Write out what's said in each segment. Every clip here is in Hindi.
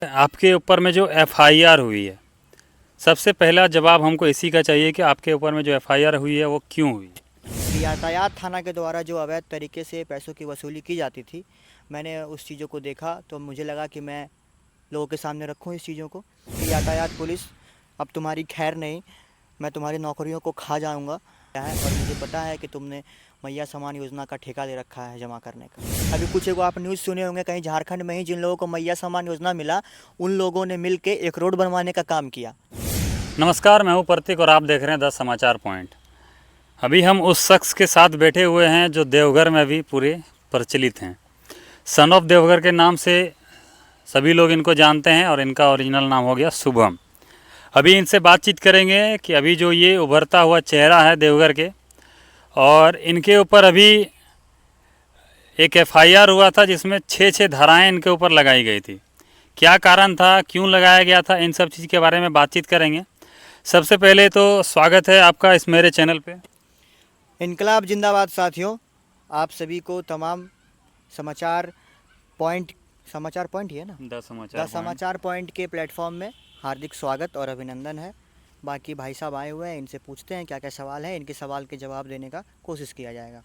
आपके ऊपर में जो एफआईआर हुई है, सबसे पहला जवाब हमको इसी का चाहिए कि आपके ऊपर में जो एफआईआर हुई है वो क्यों हुई? यातायात थाना के द्वारा जो अवैध तरीके से पैसों की वसूली की जाती थी, मैंने उस चीज़ों को देखा तो मुझे लगा कि मैं लोगों के सामने रखूं इस चीज़ों को कि यातायात पुलिस अब तुम्हारी खैर नहीं, मैं तुम्हारी नौकरियों को खा जाऊंगा है। और मुझे पता है कि तुमने मैया समान योजना का ठेका ले रखा है जमा करने का। अभी कुछ एगो आप न्यूज़ सुने होंगे, कहीं झारखंड में ही जिन लोगों को मैया समान योजना मिला, उन लोगों ने मिल के एक रोड बनवाने का काम किया। नमस्कार, मैं हूँ प्रतीक और आप देख रहे हैं 10 समाचार पॉइंट। अभी हम उस शख्स के साथ बैठे हुए हैं जो देवघर में भी पूरे प्रचलित हैं। सन ऑफ देवघर के नाम से सभी लोग इनको जानते हैं और इनका ओरिजिनल नाम हो गया शुभम। अभी इनसे बातचीत करेंगे कि अभी जो ये उभरता हुआ चेहरा है देवघर के, और इनके ऊपर अभी एक एफआईआर हुआ था जिसमें 6 धाराएं इनके ऊपर लगाई गई थी। क्या कारण था, क्यों लगाया गया था, इन सब चीज़ के बारे में बातचीत करेंगे। सबसे पहले तो स्वागत है आपका इस मेरे चैनल पे। इनकलाब जिंदाबाद साथियों, आप सभी को तमाम समाचार पॉइंट ही है ना, 10 समाचार पॉइंट के प्लेटफॉर्म में हार्दिक स्वागत और अभिनंदन है। बाकी भाई साहब आए हुए हैं, इनसे पूछते हैं क्या क्या सवाल है, इनके सवाल के जवाब देने का कोशिश किया जाएगा।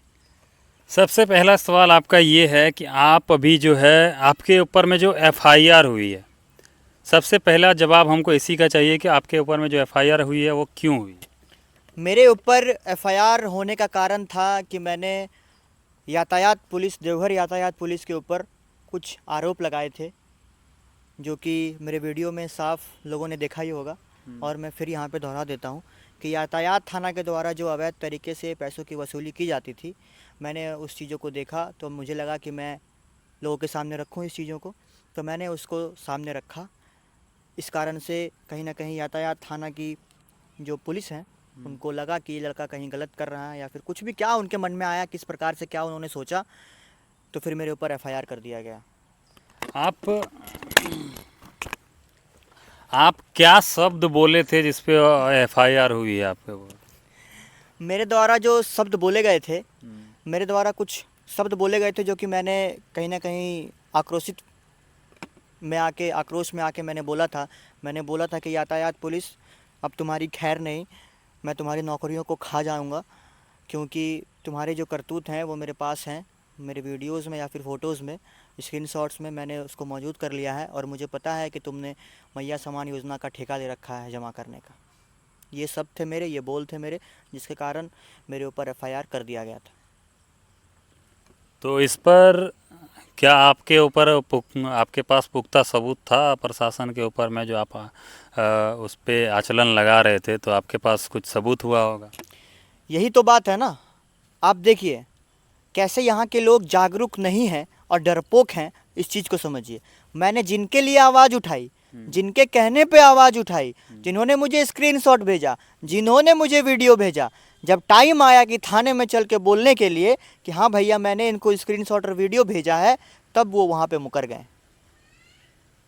सबसे पहला सवाल आपका ये है कि आप अभी जो है आपके ऊपर में जो एफआईआर हुई है, सबसे पहला जवाब हमको इसी का चाहिए कि आपके ऊपर में जो एफआईआर हुई है वो क्यों हुई? मेरे ऊपर एफआईआर होने का कारण था कि मैंने देवघर यातायात पुलिस के ऊपर कुछ आरोप लगाए थे, जो कि मेरे वीडियो में साफ लोगों ने देखा ही होगा। और मैं फिर यहाँ पे दोहरा देता हूँ कि यातायात थाना के द्वारा जो अवैध तरीके से पैसों की वसूली की जाती थी, मैंने उस चीज़ों को देखा तो मुझे लगा कि मैं लोगों के सामने रखूँ इस चीज़ों को, तो मैंने उसको सामने रखा। इस कारण से कहीं ना कहीं यातायात थाना की जो पुलिस हैं, उनको लगा कि ये लड़का कहीं गलत कर रहा है या फिर कुछ भी, क्या उनके मन में आया, किस प्रकार से क्या उन्होंने सोचा, तो फिर मेरे ऊपर एफआईआर कर दिया गया। आप क्या शब्द बोले थे जिस पे एफआईआर हुई है आपके ऊपर? मेरे द्वारा जो शब्द बोले गए थे, मेरे द्वारा कुछ शब्द बोले गए थे जो कि मैंने कहीं ना कहीं आक्रोश में आके मैंने बोला था। मैंने बोला था कि यातायात पुलिस अब तुम्हारी खैर नहीं, मैं तुम्हारी नौकरियों को खा जाऊंगा, क्योंकि तुम्हारे जो करतूत हैं वो मेरे पास हैं, मेरे वीडियोस में या फिर फ़ोटोज़ में, स्क्रीनशॉट्स में मैंने उसको मौजूद कर लिया है। और मुझे पता है कि तुमने मैया समान योजना का ठेका ले रखा है जमा करने का। ये सब थे मेरे, ये बोल थे मेरे, जिसके कारण मेरे ऊपर एफआईआर कर दिया गया था। तो इस पर क्या आपके ऊपर आपके पास पुख्ता सबूत था प्रशासन के ऊपर में, जो आप उस पे आचलन लगा रहे थे, तो आपके पास कुछ सबूत हुआ होगा? यही तो बात है ना। आप देखिए कैसे यहाँ के लोग जागरूक नहीं हैं और डरपोक हैं, इस चीज़ को समझिए। मैंने जिनके लिए आवाज़ उठाई, जिनके कहने पे आवाज़ उठाई, जिन्होंने मुझे स्क्रीनशॉट भेजा, जिन्होंने मुझे वीडियो भेजा, जब टाइम आया कि थाने में चल के बोलने के लिए कि हाँ भैया मैंने इनको स्क्रीनशॉट और वीडियो भेजा है, तब वो वहाँ पे मुकर गए।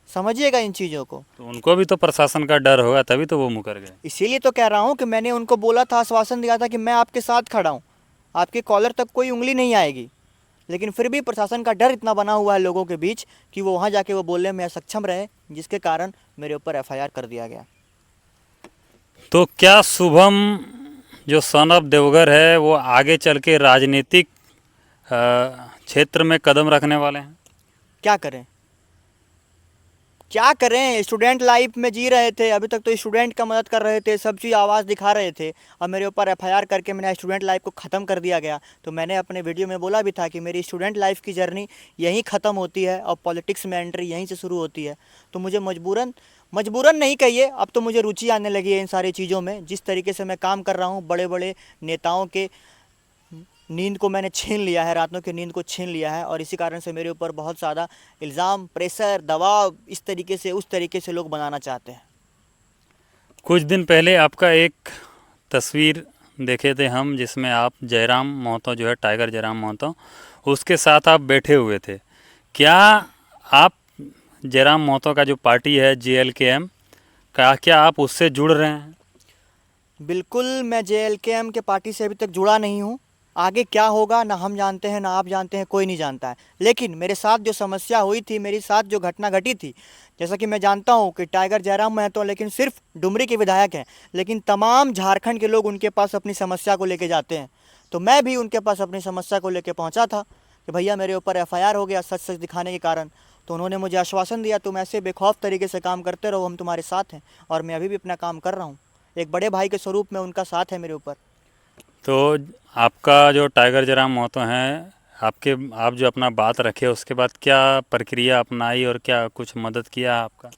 समझिएगा इन चीज़ों को। तो उनको भी तो प्रशासन का डर होगा, तभी तो वो मुकर गए। इसीलिए तो कह रहा हूँ कि मैंने उनको बोला था, आश्वासन दिया था कि मैं आपके साथ खड़ा हूँ, आपके कॉलर तक कोई उंगली नहीं आएगी। लेकिन फिर भी प्रशासन का डर इतना बना हुआ है लोगों के बीच कि वो वहाँ जाके वो बोलने में असक्षम रहे, जिसके कारण मेरे ऊपर एफआईआर कर दिया गया। तो क्या शुभम जो सन ऑफ देवघर है वो आगे चल के राजनीतिक क्षेत्र में कदम रखने वाले हैं? क्या करें, क्या करें, स्टूडेंट लाइफ में जी रहे थे, अभी तक तो स्टूडेंट का मदद कर रहे थे, सब चीज़ आवाज़ दिखा रहे थे, और मेरे ऊपर एफआईआर करके मेरा स्टूडेंट लाइफ को ख़त्म कर दिया गया। तो मैंने अपने वीडियो में बोला भी था कि मेरी स्टूडेंट लाइफ की जर्नी यहीं ख़त्म होती है और पॉलिटिक्स में एंट्री यहीं से शुरू होती है। तो मुझे मजबूरन नहीं कहिए, अब तो मुझे रुचि आने लगी है इन सारी चीज़ों में। जिस तरीके से मैं काम कर रहा हूँ, बड़े बड़े नेताओं के नींद को मैंने छीन लिया है, रातों की नींद को छीन लिया है, और इसी कारण से मेरे ऊपर बहुत ज़्यादा इल्ज़ाम, प्रेशर, दबाव, इस तरीके से उस तरीके से लोग बनाना चाहते हैं। कुछ दिन पहले आपका एक तस्वीर देखे थे हम, जिसमें आप जयराम महतो जो है, टाइगर जयराम महतो, उसके साथ आप बैठे हुए थे। क्या आप जयराम महतो का जो पार्टी है JLKM का, क्या आप उससे जुड़ रहे हैं? बिल्कुल, मैं JLKM के पार्टी से अभी तक जुड़ा नहीं हूँ। आगे क्या होगा ना हम जानते हैं, ना आप जानते हैं, कोई नहीं जानता है। लेकिन मेरे साथ जो समस्या हुई थी, मेरे साथ जो घटना घटी थी, जैसा कि मैं जानता हूँ कि टाइगर जयराम महतो लेकिन सिर्फ डुमरी के विधायक हैं, लेकिन तमाम झारखंड के लोग उनके पास अपनी समस्या को लेके जाते हैं। तो मैं भी उनके पास अपनी समस्या को लेके पहुँचा था कि भैया मेरे ऊपर एफआईआर हो गया सच सच दिखाने के कारण। तो उन्होंने मुझे आश्वासन दिया तुम ऐसे बेखौफ तरीके से काम करते रहो, हम तुम्हारे साथ हैं। और मैं अभी भी अपना काम कर रहा हूँ। एक बड़े भाई के स्वरूप में उनका साथ है मेरे ऊपर। तो आपका जो टाइगर जयराम महतो हैं, आप जो अपना बात रखे उसके बाद क्या प्रक्रिया अपनाई और क्या कुछ मदद किया आपका?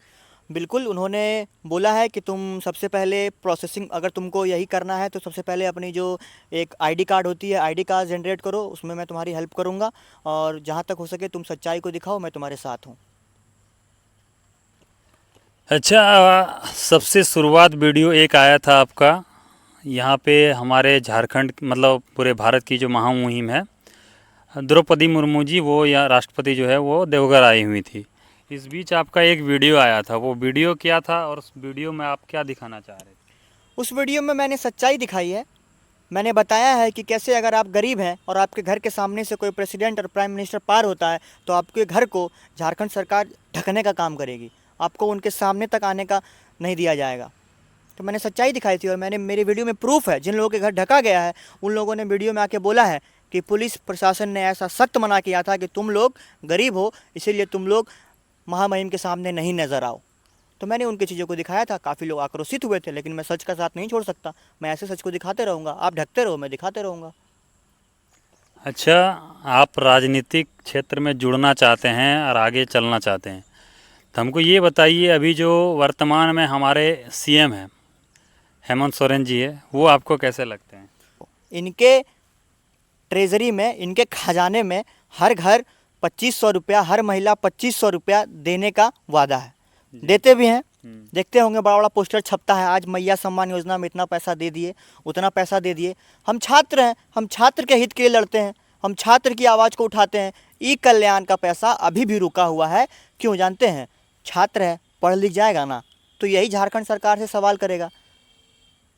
बिल्कुल, उन्होंने बोला है कि तुम सबसे पहले प्रोसेसिंग, अगर तुमको यही करना है तो सबसे पहले अपनी जो एक आईडी कार्ड होती है, आईडी कार्ड जनरेट करो, उसमें मैं तुम्हारी हेल्प करूँगा। और जहाँ तक हो सके तुम सच्चाई को दिखाओ, मैं तुम्हारे साथ हूँ। अच्छा, सबसे शुरुआत वीडियो एक आया था आपका, यहाँ पे हमारे झारखंड मतलब पूरे भारत की जो महामुहिम है द्रौपदी मुर्मू जी, वो या राष्ट्रपति जो है वो देवघर आई हुई थी। इस बीच आपका एक वीडियो आया था, वो वीडियो क्या था और उस वीडियो में आप क्या दिखाना चाह रहे थे? उस वीडियो में मैंने सच्चाई दिखाई है। मैंने बताया है कि कैसे अगर आप गरीब हैं और आपके घर के सामने से कोई प्रेसिडेंट और प्राइम मिनिस्टर पार होता है तो आपके घर को झारखंड सरकार ढकने का काम करेगी, आपको उनके सामने तक आने का नहीं दिया जाएगा। तो मैंने सच्चाई दिखाई थी और मैंने मेरे वीडियो में प्रूफ है। जिन लोगों के घर ढका गया है उन लोगों ने वीडियो में आके बोला है कि पुलिस प्रशासन ने ऐसा सख्त मना किया था कि तुम लोग गरीब हो, इसीलिए तुम लोग महामहिम के सामने नहीं नज़र आओ। तो मैंने उनकी चीज़ों को दिखाया था। काफ़ी लोग आक्रोशित हुए थे, लेकिन मैं सच का साथ नहीं छोड़ सकता। मैं ऐसे सच को दिखाते रहूँगा, आप ढकते रहो, मैं दिखाते रहूँगा। अच्छा, आप राजनीतिक क्षेत्र में जुड़ना चाहते हैं और आगे चलना चाहते हैं, तो हमको ये बताइए, अभी जो वर्तमान में हमारे सीएम हैं हेमंत सोरेन जी है, वो आपको कैसे लगते हैं? इनके ट्रेजरी में, इनके खजाने में हर घर 2500 रुपया, हर महिला 2500 रुपया देने का वादा है। देते भी हैं, देखते होंगे बड़ा बड़ा पोस्टर छपता है, आज मैया सम्मान योजना में इतना पैसा दे दिए, उतना पैसा दे दिए। हम छात्र हैं, हम छात्र के हित के लिए लड़ते हैं, हम छात्र की आवाज़ को उठाते हैं। ई कल्याण का पैसा अभी भी रुका हुआ है। क्यों जानते हैं? छात्र है, पढ़ लिख जाएगा ना तो यही झारखंड सरकार से सवाल करेगा।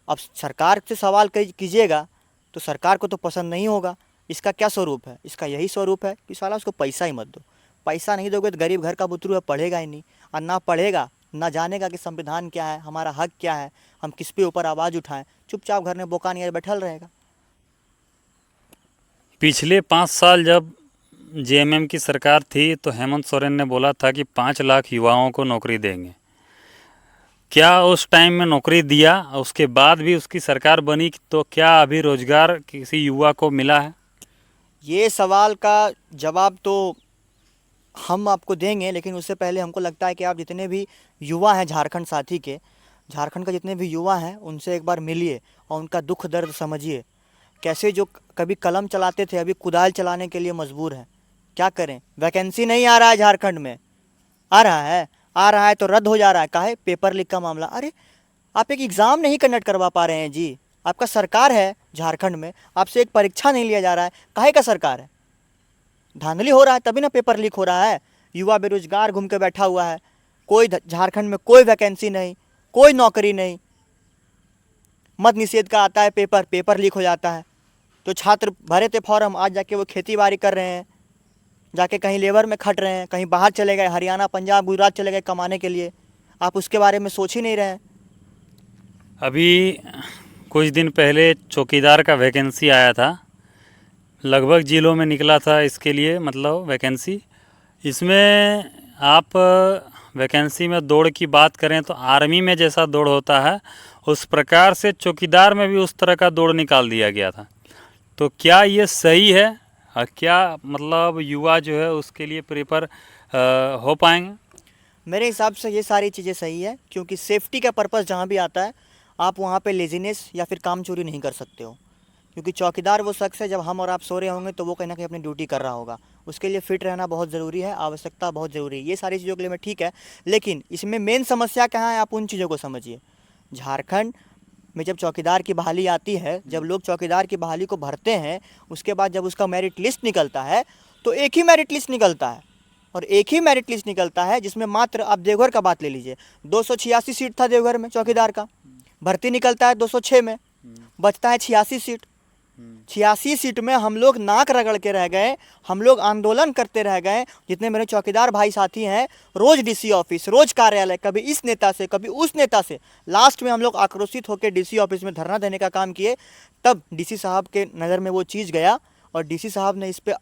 अब सरकार से सवाल कीजिएगा तो सरकार को तो पसंद नहीं होगा। इसका क्या स्वरूप है? इसका यही स्वरूप है कि साला उसको पैसा ही मत दो। पैसा नहीं दोगे तो गरीब घर का बुतरू है, पढ़ेगा ही नहीं। और ना पढ़ेगा, ना जानेगा कि संविधान क्या है, हमारा हक क्या है, हम किस पे ऊपर आवाज़ उठाएं। चुपचाप घर में बोका नहीं बैठल रहेगा। पिछले 5 साल जब जेएमएम की सरकार थी तो हेमंत सोरेन ने बोला था कि 5 लाख युवाओं को नौकरी देंगे। क्या उस टाइम में नौकरी दिया? उसके बाद भी उसकी सरकार बनी तो क्या अभी रोजगार किसी युवा को मिला है? ये सवाल का जवाब तो हम आपको देंगे, लेकिन उससे पहले हमको लगता है कि आप जितने भी युवा हैं झारखंड साथी के, झारखंड का जितने भी युवा हैं उनसे एक बार मिलिए और उनका दुख दर्द समझिए। कैसे जो कभी कलम चलाते थे अभी कुदाल चलाने के लिए मजबूर हैं। क्या करें? वैकेंसी नहीं आ रहा है झारखंड में। आ रहा है तो रद्द हो जा रहा है। काहे? पेपर लीक का मामला। अरे आप एक एग्ज़ाम नहीं कंडक्ट करवा पा रहे हैं जी। आपका सरकार है झारखंड में, आपसे एक परीक्षा नहीं लिया जा रहा है। काहे का सरकार है? धांधली हो रहा है तभी ना पेपर लीक हो रहा है। युवा बेरोजगार घूम के बैठा हुआ है, कोई झारखंड में कोई वैकेंसी नहीं, कोई नौकरी नहीं। मत निषेध का आता है पेपर, पेपर लीक हो जाता है। तो छात्र भरे थे फॉर्म, आज जाके वो खेती बाड़ी कर रहे हैं, जाके कहीं लेबर में खट रहे हैं, कहीं बाहर चले गए, हरियाणा पंजाब गुजरात चले गए कमाने के लिए। आप उसके बारे में सोच ही नहीं रहे हैं। अभी कुछ दिन पहले चौकीदार का वैकेंसी आया था, लगभग जिलों में निकला था इसके लिए मतलब वैकेंसी। इसमें आप वैकेंसी में दौड़ की बात करें तो आर्मी में जैसा दौड़ होता है उस प्रकार से चौकीदार में भी उस तरह का दौड़ निकाल दिया गया था। तो क्या ये सही है और क्या मतलब युवा जो है उसके लिए प्रेफर हो पाएंगे? मेरे हिसाब से ये सारी चीज़ें सही है, क्योंकि सेफ्टी का पर्पस जहाँ भी आता है आप वहाँ पे लेजीनेस या फिर काम चोरी नहीं कर सकते हो। क्योंकि चौकीदार वो शख्स है, जब हम और आप सो रहे होंगे तो वो कहीं ना कहीं अपनी ड्यूटी कर रहा होगा। उसके लिए फिट रहना बहुत ज़रूरी है, आवश्यकता बहुत ज़रूरी है। ये सारी चीज़ों के लिए मैं ठीक है, लेकिन इसमें मेन समस्या कहाँ है आप उन चीज़ों को समझिए। झारखंड में जब चौकीदार की बहाली आती है, जब लोग चौकीदार की बहाली को भरते हैं, उसके बाद जब उसका मेरिट लिस्ट निकलता है तो एक ही मेरिट लिस्ट निकलता है, और एक ही मेरिट लिस्ट निकलता है जिसमें मात्र, आप देवघर का बात ले लीजिए, 286 सीट था देवघर में चौकीदार का, भर्ती निकलता है 206 में, बचता है 86 सीट। 86 सीट में हम लोग नाक रगड़ के रह गए, हम लोग आंदोलन करते रह गए। जितने मेरे चौकीदार भाई साथी हैं, रोज डीसी ऑफिस, रोज कार्यालय, कभी इस नेता से कभी उस नेता से, लास्ट में हम लोग आक्रोशित होकर डीसी ऑफिस में धरना देने का काम किए। तब डीसी साहब के नज़र में वो चीज़ गया और डीसी साहब ने इस पर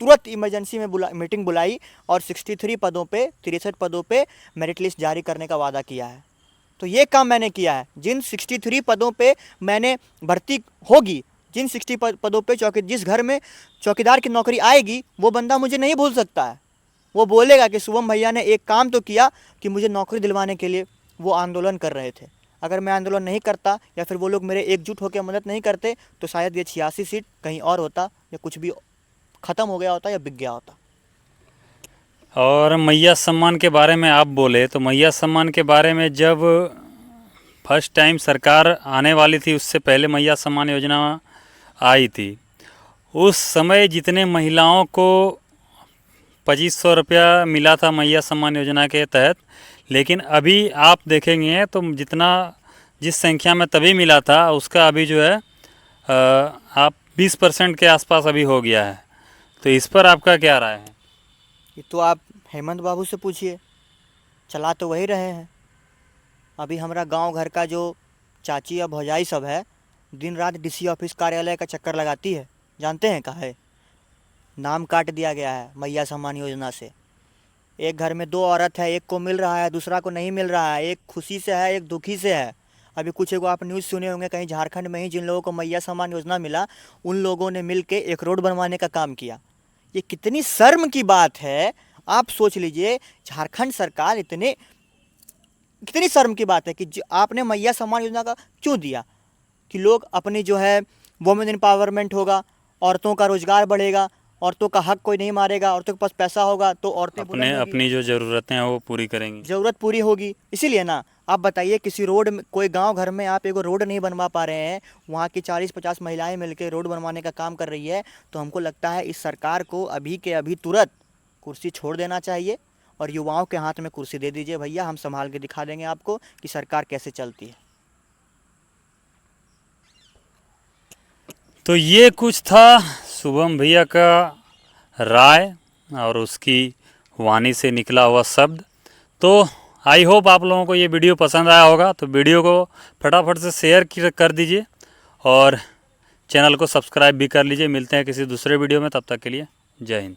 तुरंत इमरजेंसी में मीटिंग बुलाई और 63 पदों पे 63 पदों पे मेरिट लिस्ट जारी करने का वादा किया है। तो ये काम मैंने किया है। जिन 63 पदों पे मैंने भर्ती होगी, जिन 60 पदों पे जिस घर में चौकीदार की नौकरी आएगी, वो बंदा मुझे नहीं भूल सकता है। वो बोलेगा कि शुभम भैया ने एक काम तो किया कि मुझे नौकरी दिलवाने के लिए वो आंदोलन कर रहे थे। अगर मैं आंदोलन नहीं करता या फिर वो लोग मेरे एकजुट होकर मदद नहीं करते तो शायद ये 86 सीट कहीं और होता या कुछ भी ख़त्म हो गया होता या बिक गया होता। और मैया सम्मान के बारे में आप बोले तो मैया सम्मान के बारे में जब फर्स्ट टाइम सरकार आने वाली थी, उससे पहले मैया सम्मान योजना आई थी, उस समय जितने महिलाओं को 2500 रुपया मिला था मैया सम्मान योजना के तहत, लेकिन अभी आप देखेंगे तो जिस संख्या में तभी मिला था उसका अभी जो है आप 20% के आसपास अभी हो गया है। तो इस पर आपका क्या राय है? ये तो आप हेमंत बाबू से पूछिए, चला तो वही रहे हैं। अभी हमारा गांव घर का जो चाची या भौजाई सब है, दिन रात डीसी ऑफिस कार्यालय का चक्कर लगाती है। जानते हैं कहाँ है? नाम काट दिया गया है मैया सम्मान योजना से। एक घर में 2 औरत है, एक को मिल रहा है, दूसरा को नहीं मिल रहा है। एक खुशी से है, एक दुखी से है। अभी कुछ एगो आप न्यूज़ सुने होंगे, कहीं झारखंड में ही जिन लोगों को मैया सम्मान योजना मिला, उन लोगों ने मिल के एक रोड बनवाने का काम किया। ये कितनी शर्म की बात है, आप सोच लीजिए। झारखंड सरकार कितनी शर्म की बात है कि आपने मैया सम्मान योजना का क्यों दिया कि लोग अपनी जो है वुमेन एम्पावरमेंट होगा, औरतों का रोजगार बढ़ेगा, औरतों का हक कोई नहीं मारेगा, औरतों के पास पैसा होगा तो औरतें अपनी जो ज़रूरतें हैं वो पूरी करेंगी, ज़रूरत पूरी होगी। इसीलिए ना, आप बताइए किसी रोड में, कोई गांव घर में आप एगो रोड नहीं बनवा पा रहे हैं, वहाँ की 40-50 महिलाएं मिलकर रोड बनवाने का काम कर रही है। तो हमको लगता है इस सरकार को अभी के अभी तुरंत कुर्सी छोड़ देना चाहिए और युवाओं के हाथ में कुर्सी दे दीजिए। भैया, हम संभाल के दिखा देंगे आपको कि सरकार कैसे चलती है। तो ये कुछ था शुभम भैया का राय और उसकी वाणी से निकला हुआ शब्द। तो आई होप आप लोगों को ये वीडियो पसंद आया होगा। तो वीडियो को फटाफट से शेयर कर दीजिए और चैनल को सब्सक्राइब भी कर लीजिए। मिलते हैं किसी दूसरे वीडियो में, तब तक के लिए जय हिंद।